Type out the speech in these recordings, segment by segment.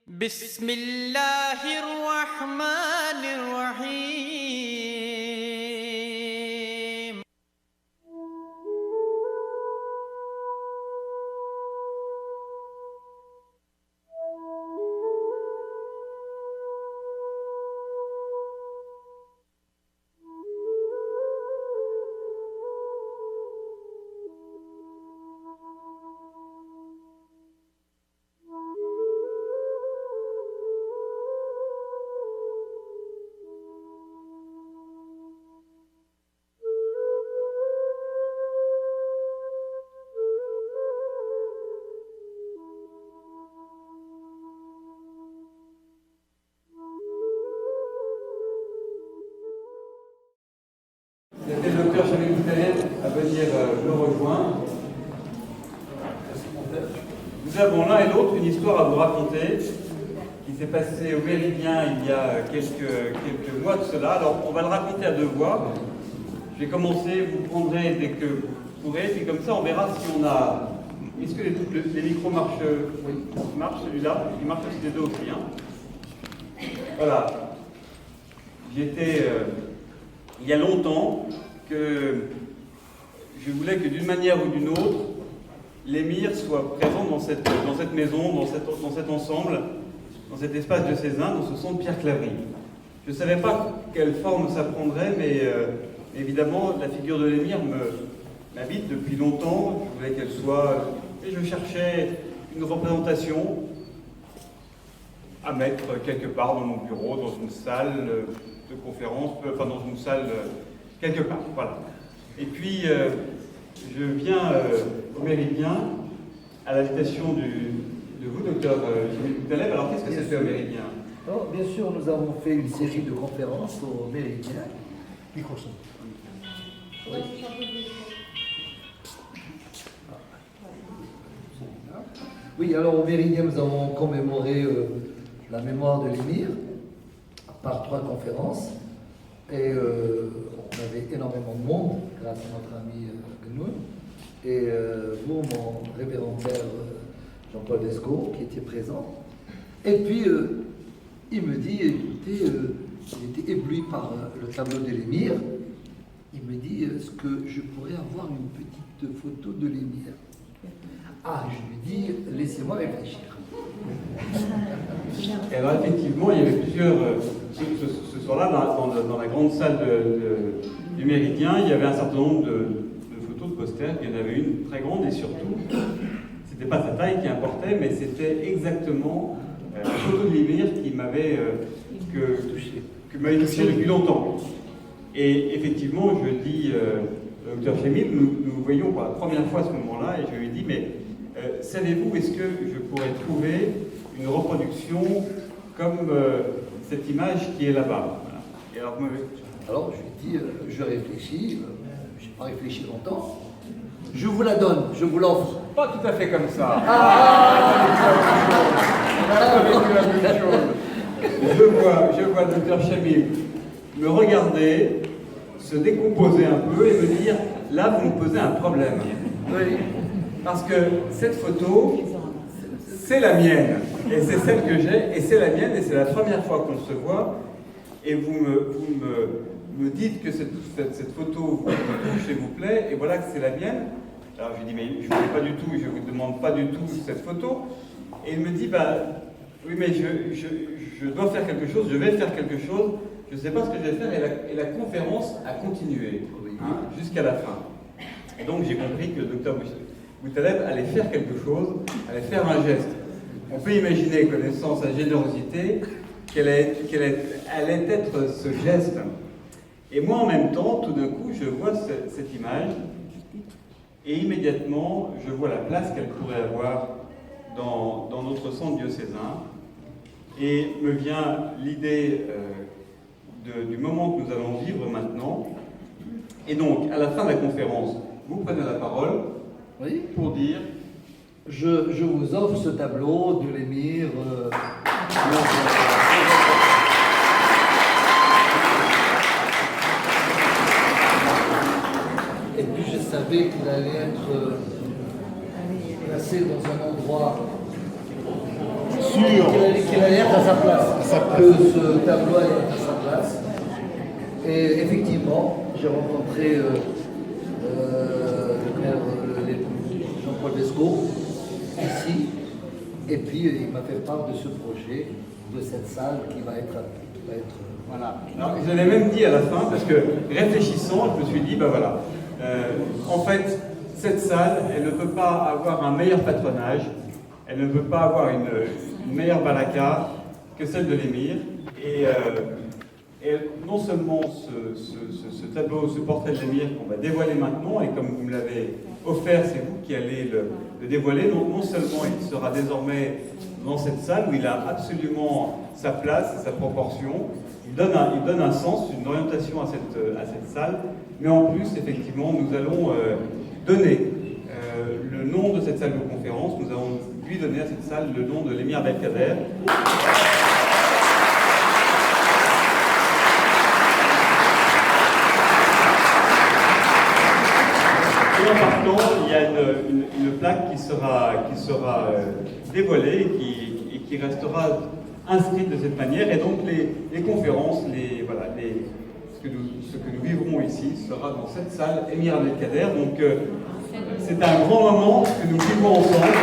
بسم الله الرحمن الرحيم. C'était le docteur Jamil Boutaleb à venir me rejoindre. Nous avons l'un et l'autre une histoire à vous raconter qui s'est passée au Méridien il y a quelques mois de cela. Alors on va le raconter à deux voix. Je vais commencer, vous prendrez dès que vous pourrez, puis comme ça on verra si on a... Est-ce que les micros marchent? Oui, il marche celui-là, il marche aussi les deux aussi. Hein. Voilà. J'étais... il y a longtemps que je voulais que d'une manière ou d'une autre, l'émir soit présent dans cette maison, dans cet ensemble, dans cet espace de Cézanne, dans ce centre Pierre Claverie. Je ne savais pas quelle forme ça prendrait, mais évidemment, la figure de l'émir m'habite depuis longtemps. Je voulais qu'elle soit... Et je cherchais une représentation à mettre quelque part dans mon bureau, dans une salle de conférence, enfin dans une salle quelque part, voilà. Et puis je viens au Méridien à l'invitation de vous, docteur Jamil Boutaleb. Alors qu'est-ce que ça fait au Méridien? Alors, bien sûr, nous avons fait une série de conférences au Méridien. Microson. Oui. Oui, alors au Méridien, nous avons commémoré la mémoire de l'émir par 3 conférences. Et on avait énormément de monde grâce à notre ami Gnoun. Et vous, mon révérend père Jean-Paul Lescaut, qui était présent. Et puis, il me dit, écoutez, il était ébloui par le tableau de l'émir. Il me dit, est-ce que je pourrais avoir une petite photo de l'émir? Ah, je lui dis, laissez-moi réfléchir. Et alors effectivement, il y avait plusieurs... ce soir-là, dans la grande salle du Méridien, il y avait un certain nombre de photos, de posters. Il y en avait une très grande et surtout, c'était pas sa taille qui importait, mais c'était exactement la photo de l'émir qui m'avait touché depuis longtemps. Et effectivement, je dis au docteur Jamil, nous voyons pour la première fois à ce moment-là, et je lui dis, mais savez-vous, est-ce que je pourrais trouver une reproduction comme cette image qui est là-bas? Voilà. Et alors je lui dis, je réfléchis, je n'ai pas réfléchi longtemps, je vous la donne, je vous l'offre. Pas tout à fait comme ça. Je vois le docteur Jamil me regarder, se décomposer un peu et me dire, là vous me posez un problème. Oui. Parce que cette photo, c'est la mienne, et c'est celle que j'ai, et c'est la mienne, et c'est la première fois qu'on se voit, et vous me dites que cette photo vous touche et vous plaît, et voilà que c'est la mienne. Alors je lui dis, mais je ne pas du tout, je ne vous demande pas du tout cette photo. Et il me dit, bah oui, mais je dois faire quelque chose, je vais faire quelque chose, je ne sais pas ce que je vais faire, et la conférence a continué jusqu'à la fin. Et donc j'ai compris que le docteur Boutaleb allait faire quelque chose, allait faire un geste. On peut imaginer, connaissant sa générosité, quel allait être ce geste. Et moi, en même temps, tout d'un coup, je vois cette image, et immédiatement, je vois la place qu'elle pourrait avoir dans notre centre diocésain, et me vient l'idée du moment que nous allons vivre maintenant. Et donc, à la fin de la conférence, vous prenez la parole. Oui. Pour dire, je vous offre ce tableau de l'émir. Et puis je savais qu'il allait être placé dans un endroit sûr, qu'il sa place, que ce tableau est à sa place. Et effectivement, j'ai rencontré le père Jean-Paul Besco ici, et puis il m'a fait part de ce projet, de cette salle qui va être Voilà. Alors, je l'ai même dit à la fin, parce que réfléchissant, je me suis dit, ben voilà, en fait, cette salle, elle ne peut pas avoir un meilleur patronage, elle ne peut pas avoir une meilleure balaka que celle de l'émir. Et non seulement ce tableau, ce portrait de l'émir qu'on va dévoiler maintenant, et comme vous me l'avez offert, c'est vous qui allez le dévoiler, non seulement il sera désormais dans cette salle où il a absolument sa place, sa proportion, il donne un sens, une orientation à cette salle, mais en plus, effectivement, nous allons donner le nom de cette salle de conférence, nous allons lui donner à cette salle le nom de l'émir Abdelkader. Et en partant, il y a une plaque qui sera dévoilée et qui restera inscrite de cette manière. Et donc les conférences, ce que nous vivrons ici sera dans cette salle Émir Abdelkader. Donc c'est un grand moment que nous vivons ensemble.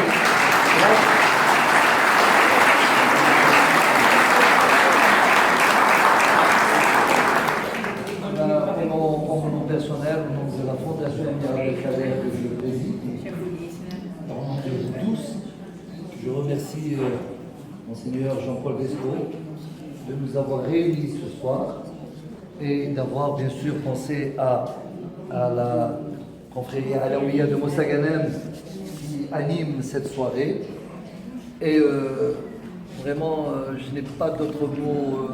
En mon nom personnel, au nom de la Fondation Émir Abdelkader que je préside, au nom de vous tous, je remercie Monseigneur Jean-Paul Besco de nous avoir réunis ce soir et d'avoir bien sûr pensé à la confrérie Alaouia de Mossaganem qui anime cette soirée. Et vraiment, je n'ai pas d'autres mots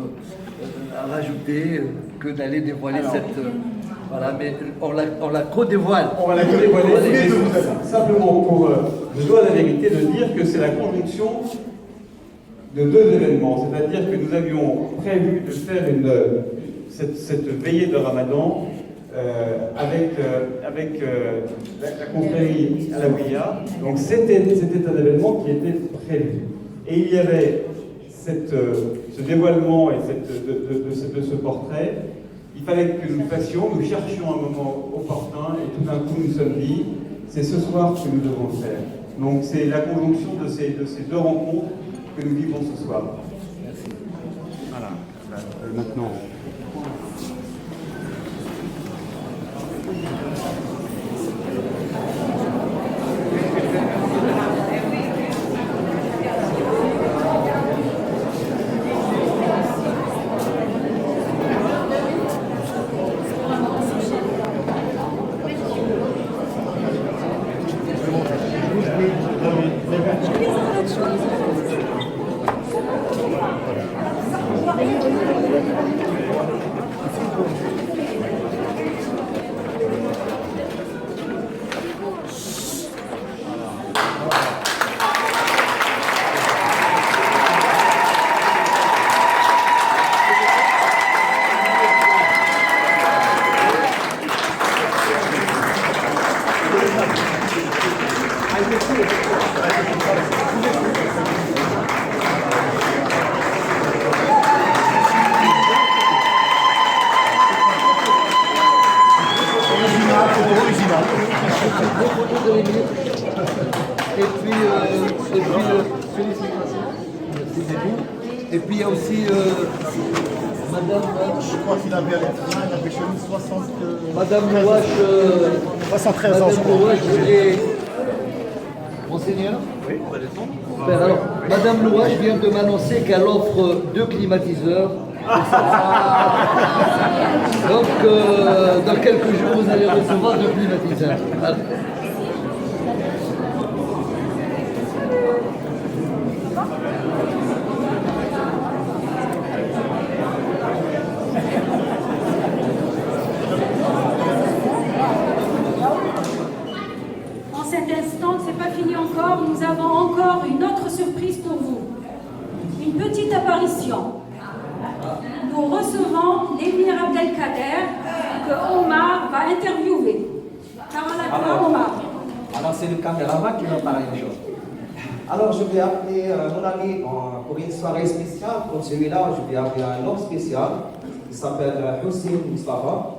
à rajouter que d'aller dévoiler voilà, mais on la co-dévoile. On va la co-dévoiler, simplement pour, je dois la vérité de dire que c'est la conjonction de deux événements, c'est-à-dire que nous avions prévu de faire cette veillée de Ramadan avec la confrérie Alaouia. Donc c'était un événement qui était prévu. Et il y avait ce dévoilement et de ce portrait. Il fallait que nous cherchions un moment opportun, et tout d'un coup nous sommes dit, c'est ce soir que nous devons le faire. Donc c'est la conjonction de ces deux rencontres que nous vivons ce soir. Merci. Voilà. Maintenant. Et puis il y a aussi Madame. Je crois qu'il avait chez nous 60. Madame Louache. 73 ans. Madame Louache et. Monseigneur. Oui, on va descendre. Alors, Madame Louache vient de m'annoncer qu'elle offre 2 climatiseurs. Donc, dans quelques jours, vous allez recevoir 2 climatiseurs. Voilà. En cet instant, c'est pas fini encore, nous avons encore une autre surprise pour vous. Une petite apparition. Nous recevons l'émir Abdelkader que Omar va interviewer. Omar. Alors c'est le caméraman qui va parler une chose. Alors je vais appeler mon ami pour une soirée spéciale. Pour celui-là, je vais appeler un homme spécial. Il s'appelle Hussein Mustafa.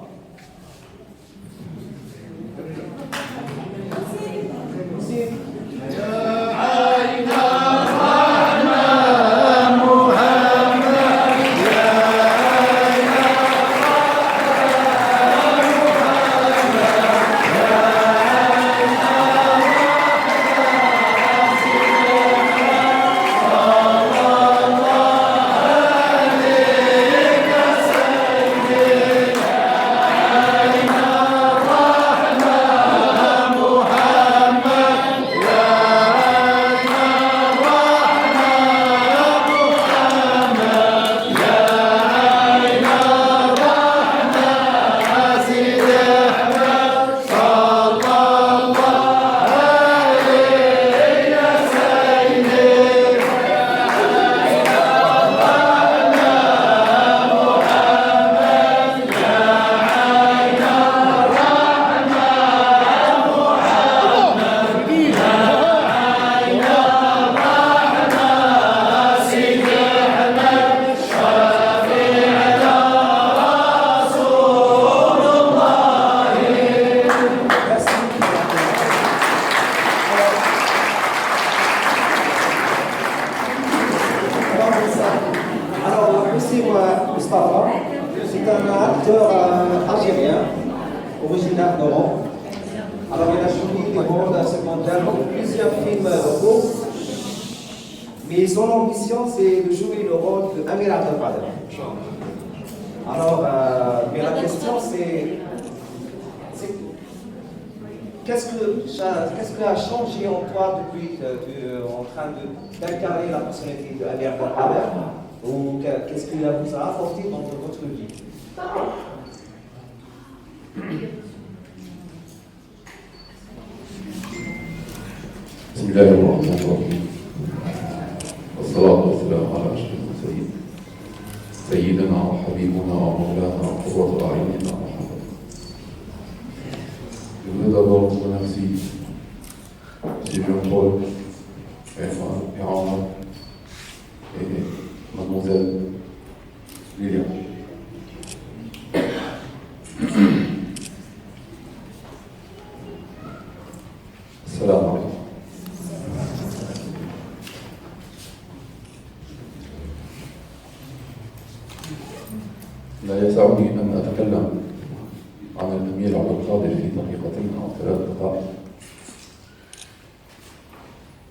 Mustafa, c'est un acteur algérien, originaire d'Oran. Alors il a joué des rôles secondaires dans plusieurs films locaux, mais son ambition c'est de jouer le rôle de Amir Abdelkader. Alors, mais la question c'est qu'est-ce que a changé en toi depuis que tu es en train d'incarner la personnalité de Amir Abdelkader? Ou qu'est-ce qu'il vous a apporté dans votre vie? بسم الله الرحمن الرحيم والصلاة والسلام على أشرف المرسلين سيدنا وحبيبنا ومولانا وقرة أعيننا محمد. Je voudrais d'abord remercier M. Jean-Paul et Omar et Mademoiselle Lilian. السلام عليكم. لا يسعني أن أتكلم عن الأمير عبد القادر في دقيقتين أو 3 دقائق.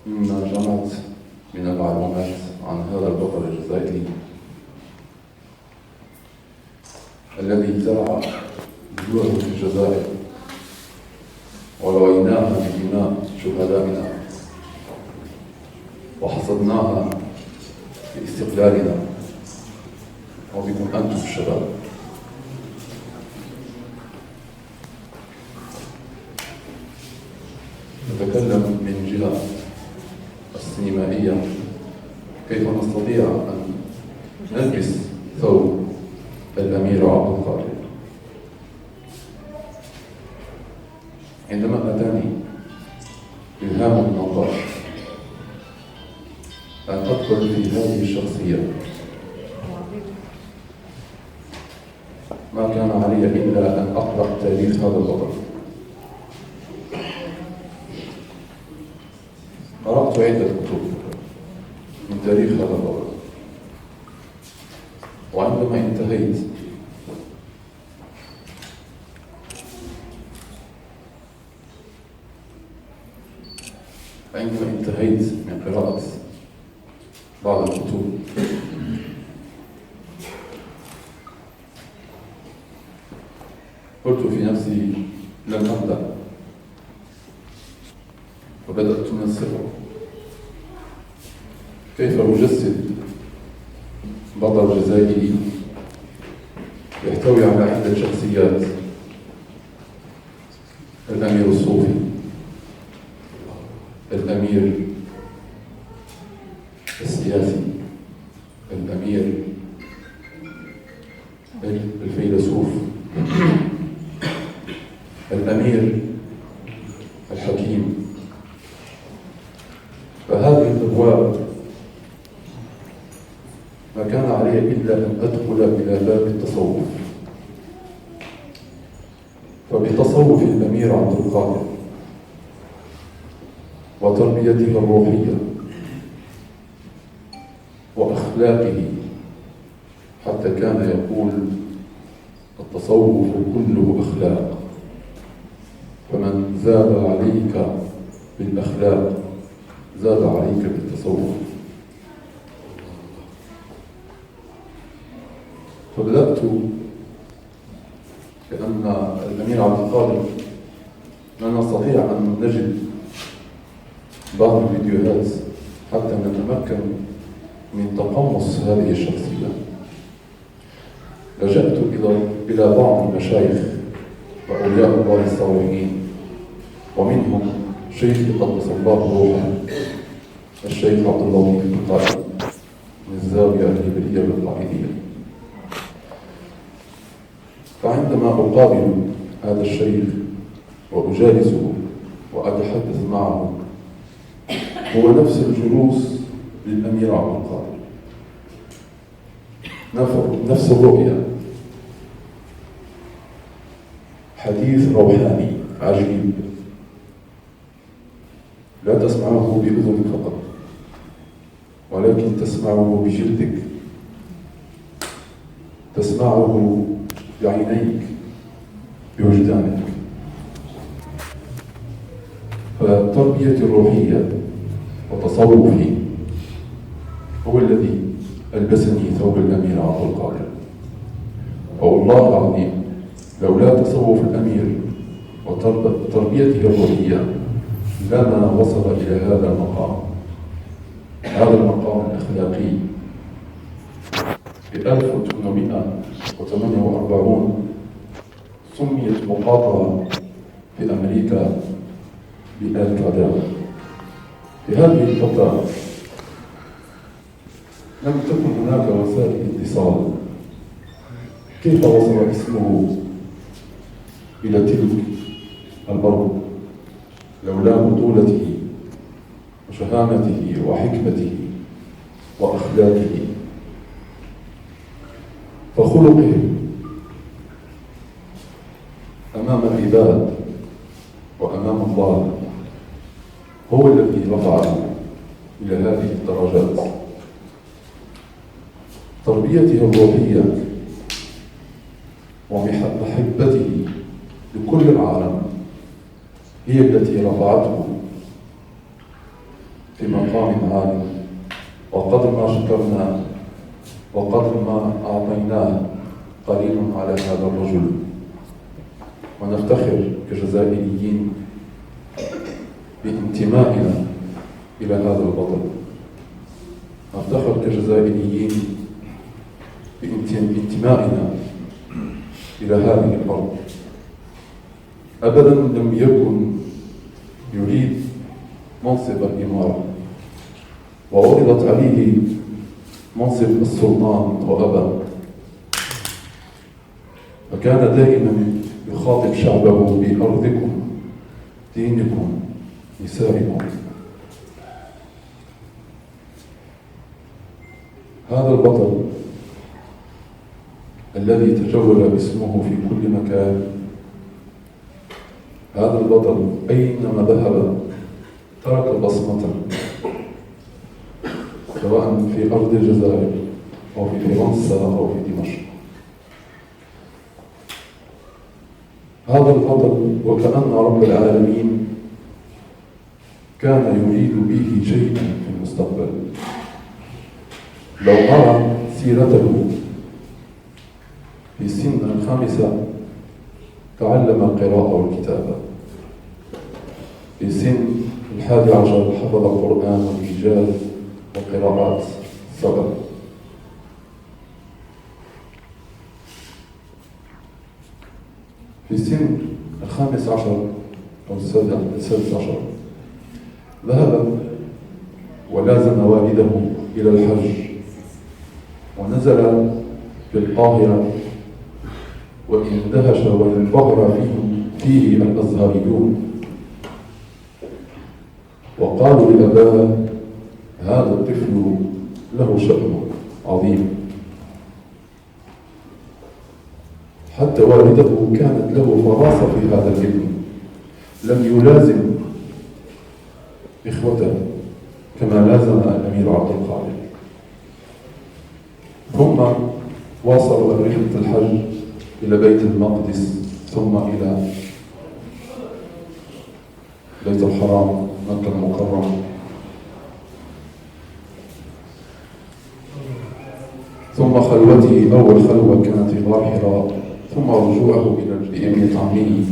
مما جمعت من المعلومات عن هذا البطل الجزائري الذي زرع بذوره في الجزائر ورويناها بدماء شهدائنا وحصدناها باستقلالنا وبكم أنتم الشباب. نتكلم من جهة السينمائية كيف نستطيع أن نلبس ثوب الأمير عبد القادر. عندما أتاني إلهام النقاش أن أدخل في هذه الشخصية ما كان علي إلا أن أقرأ تاريخ هذا البطل. قرأت عدة كتب من تاريخ هذا البطل، وعندما انتهيت من قراءة بعض الكتب قلت في نفسي لن أبدأ، وبدأت من الصفر. كيف أجسد بطل جزائري يحتوي على عدة شخصيات: الأمير الصوفي، الأمير السياسي، الأمير الفيلسوف، الأمير الحكيم. فهذه ما كان علي إلا أن أدخل إلى باب التصوف. فبتصوف الأمير عبد القادر وتربيته الروحية وأخلاقه، حتى كان يقول: التصوف كله أخلاق، فمن زاد عليك بالأخلاق زاد عليك بالتصوف. فبدأت لأن الأمير عبد القادر لا نستطيع أن نجد بعض الفيديوهات حتى نتمكن من تقمص هذه الشخصية. لجأت إلى بعض المشايخ وأولياء الله الصالحين، ومنهم شيخ قدس الله روحه الشيخ عبد اللطيف القائد من الزاوية الهبلية بالقائدية. فعندما أقابل هذا الشيخ وأجالسه وأتحدث معه، هو نفس الجلوس للأمير عبد القادر، نفس الرؤية، حديث روحاني عجيب لا تسمعه بأذنك فقط، ولكن تسمعه بجلدك، تسمعه بعينيك، بوجدانك. فتربيتي الروحية وتصوفي هو الذي ألبسني ثوب الأمير عبد القادر. والله العظيم لولا تصوف الأمير وتربيته الروحية لما وصل إلى هذا المقام الأخلاقي. في 1848 سميت مقاطعة في أمريكا بأل-قاعدة. في هذه الفترة لم تكن هناك وسائل اتصال. كيف وصل اسمه إلى تلك الأرض لولا بطولته وشهامته وحكمته وأخلاقه؟ فخلقه أمام العباد وأمام الله هو الذي رفعه إلى هذه الدرجات. تربيته الروحية ومحبته لكل العالم هي التي رفعته في مقام عالي. وقدر ما شكرنا وقدر ما أعطيناه قليل على هذا الرجل. ونفتخر كجزائريين بانتمائنا إلى هذا البطل. نفتخر كجزائريين بانتمائنا إلى هذه الأرض. أبدا لم يكن يريد منصب الإمارة، وعرضت عليه منصب السلطان وأبى، فكان دائما يخاطب شعبه بأرضكم، دينكم، نسائكم. هذا البطل الذي تجول باسمه في كل مكان، هذا البطل أينما ذهب ترك بصمة، سواء في أرض الجزائر أو في فرنسا أو في دمشق. هذا البطل وكأن رب العالمين كان يريد به شيئا في المستقبل. لو أرى سيرته في سن 5 تعلم القراءة والكتابة، في سن 11 حفظ القرآن والإيجاز وقراءات 7، في سن 15 أو 16 ذهب ولازم والده إلى الحج، ونزل في القاهرة، واندهش وانبهر فيه الأزهريون، وقالوا لأباه: هذا الطفل له شأنه عظيم. حتى والدته كانت له فراسة في هذا الابن، لم يلازم إخوته كما لازم الأمير عبد القادر. ثم واصلوا رحلة الحج إلى بيت المقدس، ثم إلى بيت الحرام مكة المكرمة، ثم خلوته أول خلوة كانت في غار حراء، ثم رجوعه إلى ابنة عمه.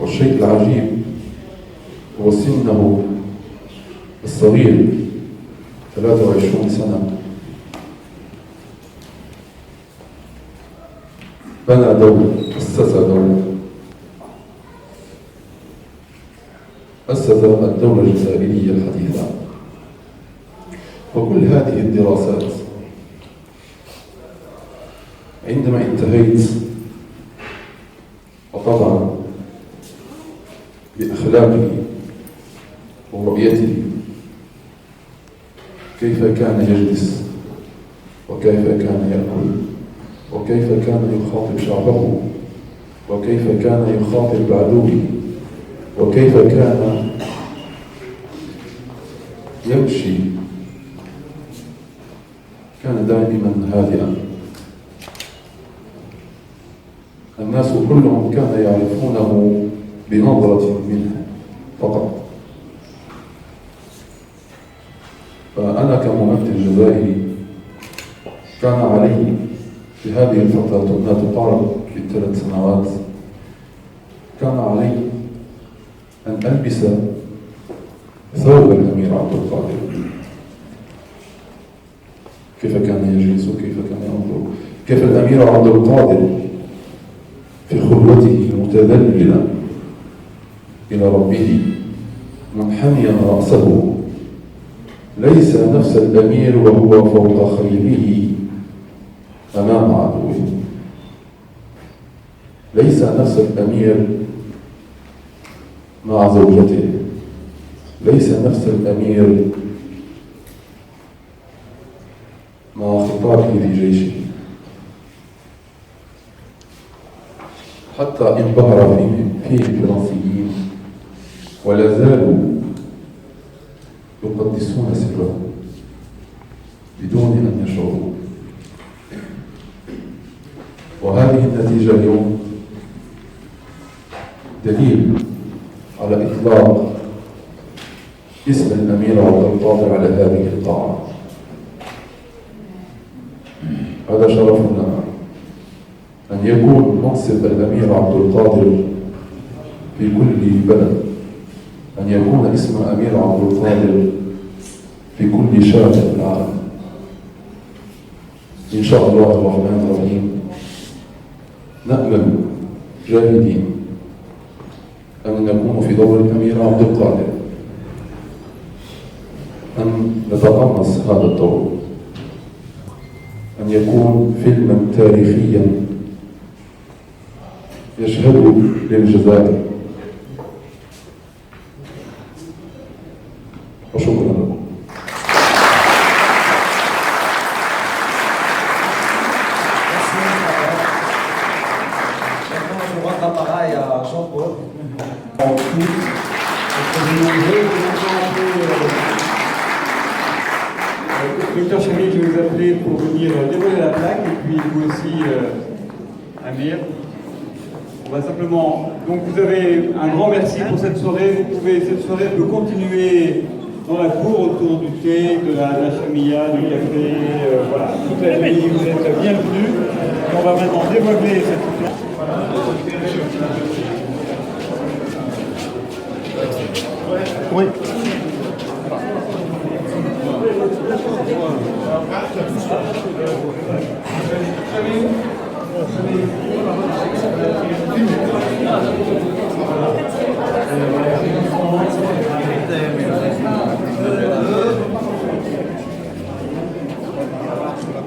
والشيء العجيب هو سنه الصغير 23 سنة بنى دولة، أسس دولة، أسس الدولة الجزائرية الحديثة. وكل هذه الدراسات عندما انتهيت وطبعا بأخلاقه ورؤيته كيف كان يجلس وكيف كان يأكل وكيف كان يخاطب شعبه وكيف كان يخاطب عدوه وكيف كان يمشي، كان دائما هادئا. الناس كلهم كان يعرفونه بنظرة منه فقط. فأنا كممثل جزائري كان علي في هذه الفترة ما تقارب ب3 سنوات، كان علي أن ألبس ثوب الأمير عبد القادر. كيف كان يجلس، كيف كان ينظر، كيف الأمير عبد القادر في خلوته متذللا إلى ربه منحنيا رأسه، ليس نفس الأمير وهو فوق خيله أمام عدوه، ليس نفس الأمير مع زوجته، ليس نفس الأمير مع خطابه لجيشه. حتى انبهر فيه الفرنسيين ولا زالوا يقدسون سره بدون أن يشعروا. وهذه النتيجة اليوم دليل على إطلاق اسم الأمير عبد القادر على هذه القاعة. هذا شرف لنا أن يكون منصب الأمير عبد القادر في كل بلد، أن يكون اسم أمير عبد القادر في كل شارع في العالم. إن شاء الله الرحمن الرحيم نأمل جاهدين أن نكون في دور الأمير عبد القادر، أن نتقمص هذا الدور، أن يكون فيلما تاريخيا يشهد للجزائر. وشكرا لكم. Je rends l'appareil à Jean-Paul. Docteur Chami, je vais vous appeler pour venir dévoiler la plaque, et puis vous aussi, Amir. On va simplement. Donc vous avez un grand merci pour cette soirée. Cette soirée peut continuer dans la cour autour du thé, de la chamilla, du café, voilà, toute la nuit. Vous êtes bienvenus. Et on va maintenant dévoiler cette plaque. Oui.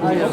Ah, ya